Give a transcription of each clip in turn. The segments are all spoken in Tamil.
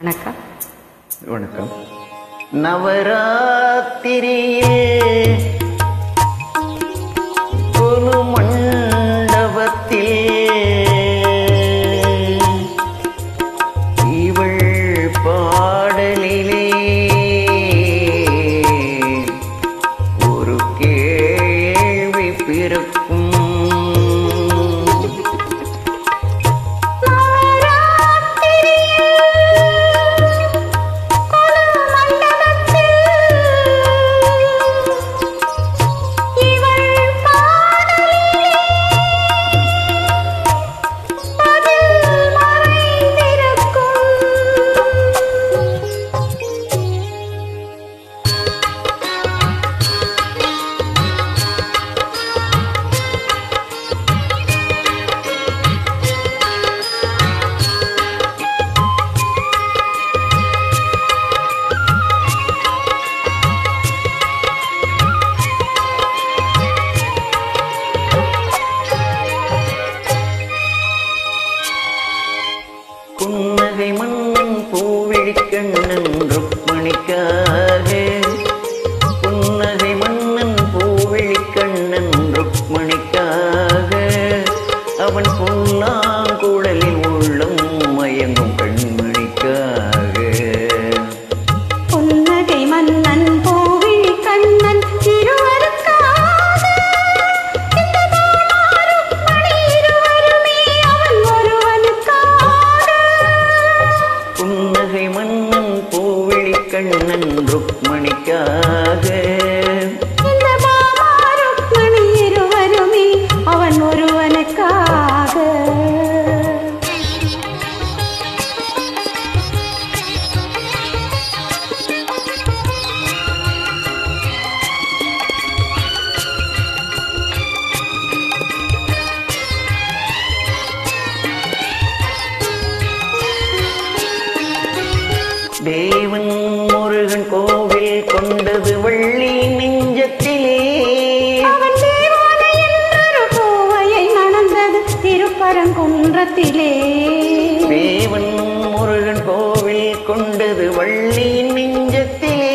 வணக்கம். வணக்கம். நவராத்திரியில் கொலு மண்டபத்தில் இவள் பாடலிலே ஒரு கேள்வி பிறக்கும். புன்னகை மன்னன் பூவிழிக்கண்ணன் ருக்மணிக்காக, புன்னகை மன்னன் பூவிழிக்கண்ணன் ருக்மணிக்காக, அவன் புல்லாங்குழலில் உள்ளம் மயங்கும் கண்மணிக்காக. புன்னகை மன்னன் பூவிழி கண்ணன் இருவருக்காக, இந்த ருக்மணி இருவருமே அவன் ஒருவனுக்காக. புன்னகை மன்னன் பூவிழிக்கண்ணன் ருக்மணிக்காக, இந்த பாமா ருக்மணி இருவருமே அவன் ஒருவனுக்காக. தேவன் முருகன் கோவில் கொண்டது வள்ளி நெஞ்சத்திலே, அவன் தேவானை என்றொரு கோவையை மணந்தது திருப்பரங்குன்றத்திலே. தேவன் முருகன் கோவில் கொண்டது வள்ளி நெஞ்சத்திலே,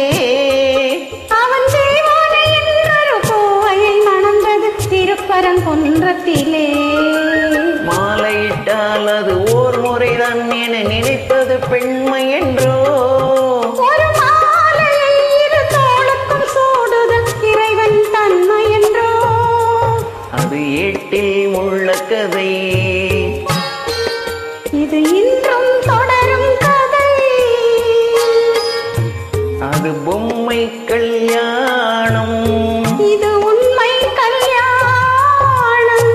அவன் தேவானை என்றொரு கோவையை மணந்தது திருப்பரங்குன்றத்திலே. மாலையிட்டால் அது ஓர் முறைதான் என நினைப்பது பெண்மை என்றோ, ஒரு மாலையை இரு தோளுக்கும் சூடுதல் இறைவன் தன்மை என்றோ. அது ஏட்டில் உள்ள கதை, இது இன்றும் தொடரும் கதை. அது பொம்மை கல்யாணம், இது உண்மை கல்யாணம்.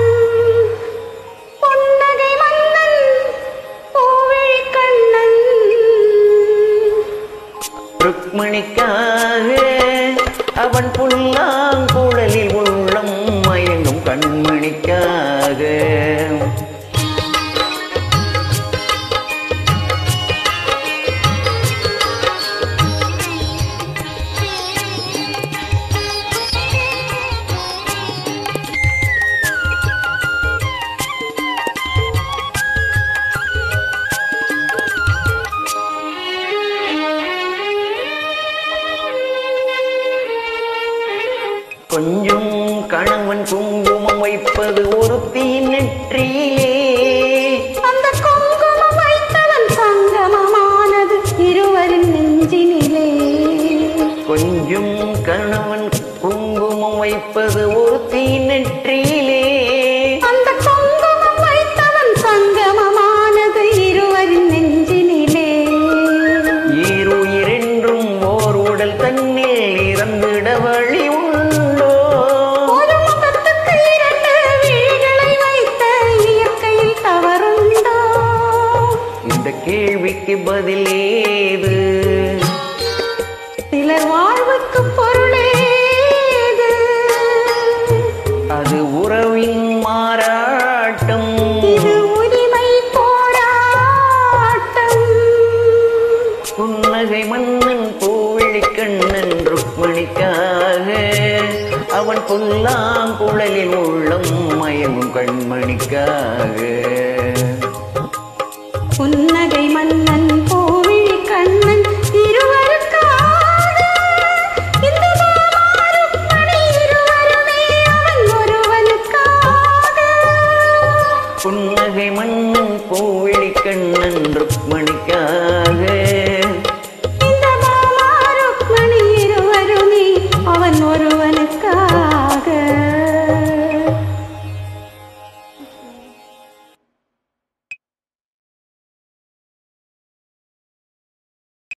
புன்னகை மன்னன் பூவிழி கண்ணன் ருக்மணிக்காக, அவன் புல்லாங்குழலில் உள்ளம் மயங்கும் கண்மணிக்காக. கொஞ்சம் கணவன் குங்குமம் வைப்பது ஒருத்தியின் நெற்றியிலே, அந்த குங்குமம் வைத்தவன் சங்கமமானது இருவரின் நெஞ்சினிலே. கொஞ்சம் கணவன் குங்குமம் வைப்பது ஒருத்தியின் நெற்றியிலே, அந்த குங்குமம் வைத்தவன் சங்கமமானது இருவரின் நெஞ்சினிலே. ஈருயிரென்றும் ஓர் உடல் தன்னில் இறந்திட வழி உண்டோ, ஒரு முகத்துக்கு இரண்டு விழிகளை வைத்த இயற்கையில் தவறுண்டோ. இந்த கேள்விக்கு பதில் ஏது? சிலர் வாழ்வுக்கு பொருளேது, அது உறவின் மாறாட்டம், இது உரிமை போராட்டம். புன்னகை மன்னன் பூவிழிக்கண்ணன் ருக்மணிக்காக, அவன் புல்லாங்குழலில் உள்ளம் மயங்கும் கண்மணிக்காக.